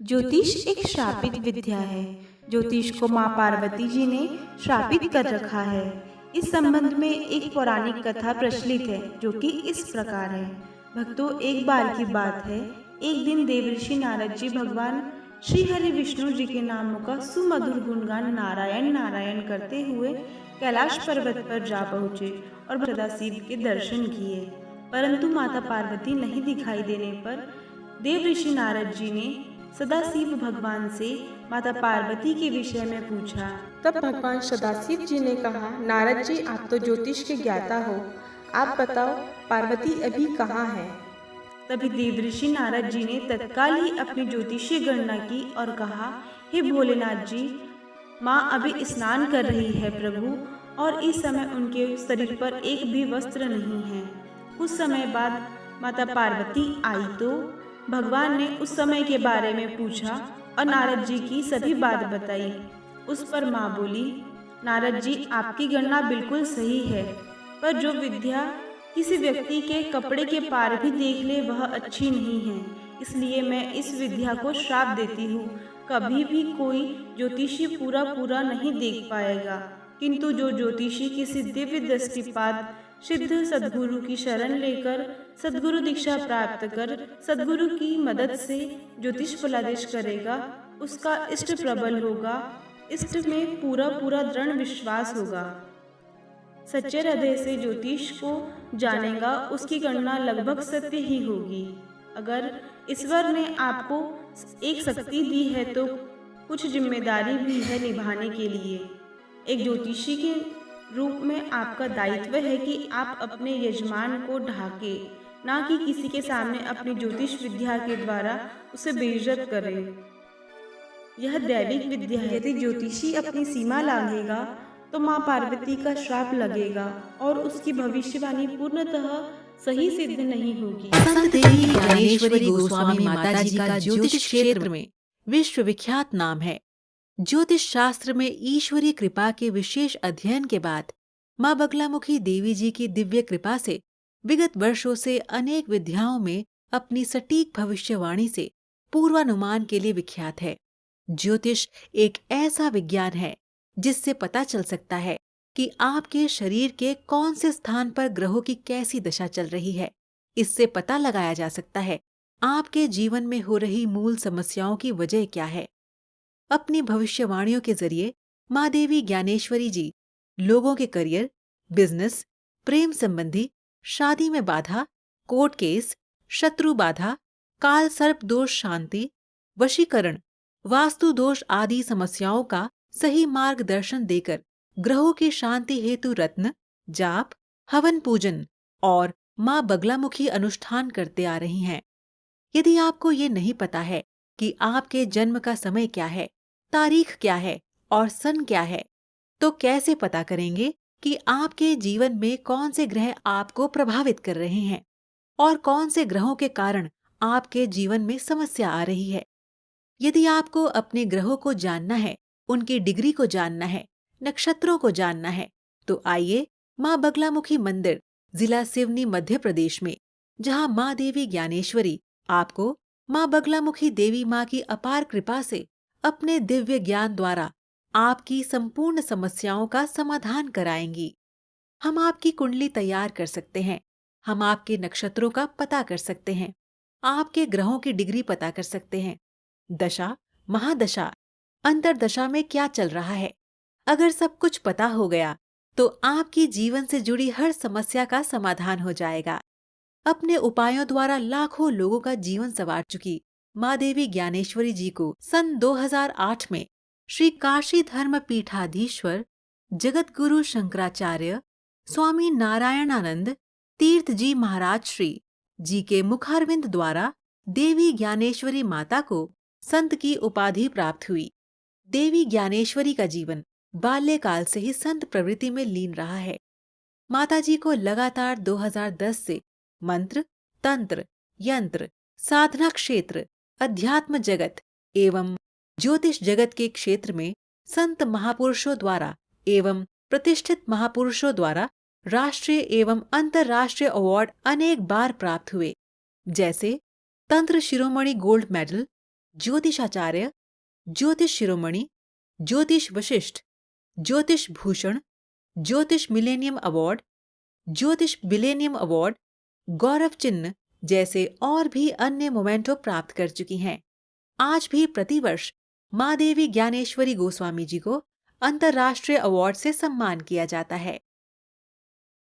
ज्योतिष एक श्रापित विद्या है। ज्योतिष को माँ पार्वती जी ने श्रापित कर रखा है। इस संबंध में एक पौराणिक कथा प्रचलित है जो कि इस प्रकार है। भक्तों, एक बार की बात है, एक दिन देवऋषि नारद जी भगवान श्री हरि विष्णु जी के नामों का सुमधुर गुणगान नारायण नारायण करते हुए कैलाश पर्वत पर जा पहुँचे और सदाशिव के दर्शन किए। परंतु माता पार्वती नहीं दिखाई देने पर देवऋषि नारद जी ने सदाशिव भगवान से माता पार्वती के विषय में पूछा। तब भगवान सदाशिव जी ने कहा, नारद जी, आप तो ज्योतिष के ज्ञाता हो, आप बताओ पार्वती अभी कहाँ है? तभी देवऋषि नारद जी ने तत्काल ही अपनी ज्योतिषीय गणना की और कहा, हे भोलेनाथ जी, माँ अभी स्नान कर रही है प्रभु, और इस समय उनके शरीर पर एक भी वस्त्र नहीं है। कुछ समय बाद माता पार्वती आई तो भगवान ने उस समय के बारे में पूछा और नारद जी की सभी बात बताई। उस पर माँ बोली, नारद जी, आपकी गणना बिल्कुल सही है, पर जो विद्या किसी व्यक्ति के कपड़े के पार भी देख ले वह अच्छी नहीं है, इसलिए मैं इस विद्या को श्राप देती हूँ। कभी भी कोई ज्योतिषी पूरा नहीं देख पाएगा, किंतु जो ज्योतिषी किसी दिव्य दृष्टिपात सिद्ध सद्गुरु की शरण लेकर सद्गुरु दीक्षा प्राप्त कर सद्गुरु की मदद से ज्योतिष फलादेश करेगा, उसका इष्ट प्रबल होगा, इष्ट में पूरा दृढ़ विश्वास होगा, सच्चे हृदय से ज्योतिष को जानेगा, उसकी गणना लगभग सत्य ही होगी। अगर ईश्वर ने आपको एक शक्ति दी है तो कुछ जिम्मेदारी भी है निभाने के लिए। एक ज्योतिषी के रूप में आपका दायित्व है कि आप अपने यजमान को ढाके, ना कि किसी के सामने अपनी ज्योतिष विद्या के द्वारा उसे बेइज्जत करें। यह दैविक विद्या है। यदि ज्योतिषी अपनी सीमा लांघेगा तो माँ पार्वती का श्राप लगेगा और उसकी भविष्यवाणी पूर्णतः सही सिद्ध नहीं होगी। संत देवी ज्ञानेश्वरी गोस्वामी माताजी का ज्योतिष क्षेत्र में विश्वविख्यात नाम है। ज्योतिष शास्त्र में ईश्वरीय कृपा के विशेष अध्ययन के बाद माँ बगलामुखी देवी जी की दिव्य कृपा से विगत वर्षों से अनेक विद्याओं में अपनी सटीक भविष्यवाणी से पूर्वानुमान के लिए विख्यात है। ज्योतिष एक ऐसा विज्ञान है जिससे पता चल सकता है कि आपके शरीर के कौन से स्थान पर ग्रहों की कैसी दशा चल रही है। इससे पता लगाया जा सकता है आपके जीवन में हो रही मूल समस्याओं की वजह क्या है। अपनी भविष्यवाणियों के जरिए माँ देवी ज्ञानेश्वरी जी लोगों के करियर, बिजनेस, प्रेम संबंधी, शादी में बाधा, कोर्ट केस, शत्रु बाधा, काल सर्प दोष शांति, वशीकरण, वास्तु दोष आदि समस्याओं का सही मार्गदर्शन देकर ग्रहों की शांति हेतु रत्न, जाप, हवन पूजन और माँ बगलामुखी अनुष्ठान करते आ रही हैं। यदि आपको ये नहीं पता है कि आपके जन्म का समय क्या है, तारीख क्या है और सन क्या है, तो कैसे पता करेंगे कि आपके जीवन में कौन से ग्रह आपको प्रभावित कर रहे हैं और कौन से ग्रहों के कारण आपके जीवन में समस्या आ रही है। यदि आपको अपने ग्रहों को जानना है, उनकी डिग्री को जानना है, नक्षत्रों को जानना है, तो आइए माँ बगलामुखी मंदिर, जिला सिवनी, मध्य प्रदेश में, जहाँ माँ देवी ज्ञानेश्वरी आपको माँ बगलामुखी देवी माँ की अपार कृपा से अपने दिव्य ज्ञान द्वारा आपकी संपूर्ण समस्याओं का समाधान कराएंगी। हम आपकी कुंडली तैयार कर सकते हैं, हम आपके नक्षत्रों का पता कर सकते हैं, आपके ग्रहों की डिग्री पता कर सकते हैं, दशा, महादशा, अंतरदशा में क्या चल रहा है। अगर सब कुछ पता हो गया तो आपकी जीवन से जुड़ी हर समस्या का समाधान हो जाएगा। अपने उपायों द्वारा लाखों लोगों का जीवन संवार चुकी माँ देवी ज्ञानेश्वरी जी को सन 2008 में श्री काशी धर्म पीठाधीश्वर जगत गुरु शंकराचार्य स्वामी नारायणानंद तीर्थ जी महाराज श्री जी के मुखारविंद द्वारा देवी ज्ञानेश्वरी माता को संत की उपाधि प्राप्त हुई। देवी ज्ञानेश्वरी का जीवन बाल्यकाल से ही संत प्रवृत्ति में लीन रहा है। माताजी को लगातार 2010 से मंत्र, तंत्र, यंत्र, साधना क्षेत्र, अध्यात्म जगत एवं ज्योतिष जगत के क्षेत्र में संत महापुरुषों द्वारा एवं प्रतिष्ठित महापुरुषों द्वारा राष्ट्रीय एवं अंतर्राष्ट्रीय अवार्ड अनेक बार प्राप्त हुए, जैसे तंत्र शिरोमणि गोल्ड मेडल, ज्योतिषाचार्य, ज्योतिष शिरोमणि, ज्योतिष वशिष्ठ, ज्योतिष भूषण, ज्योतिष मिलेनियम अवार्ड, ज्योतिष मिलेनियम अवार्ड, गौरव चिन्ह जैसे और भी अन्य मोमेंटो प्राप्त कर चुकी हैं। आज भी प्रतिवर्ष माँ देवी ज्ञानेश्वरी गोस्वामी जी को अंतर्राष्ट्रीय अवार्ड से सम्मान किया जाता है।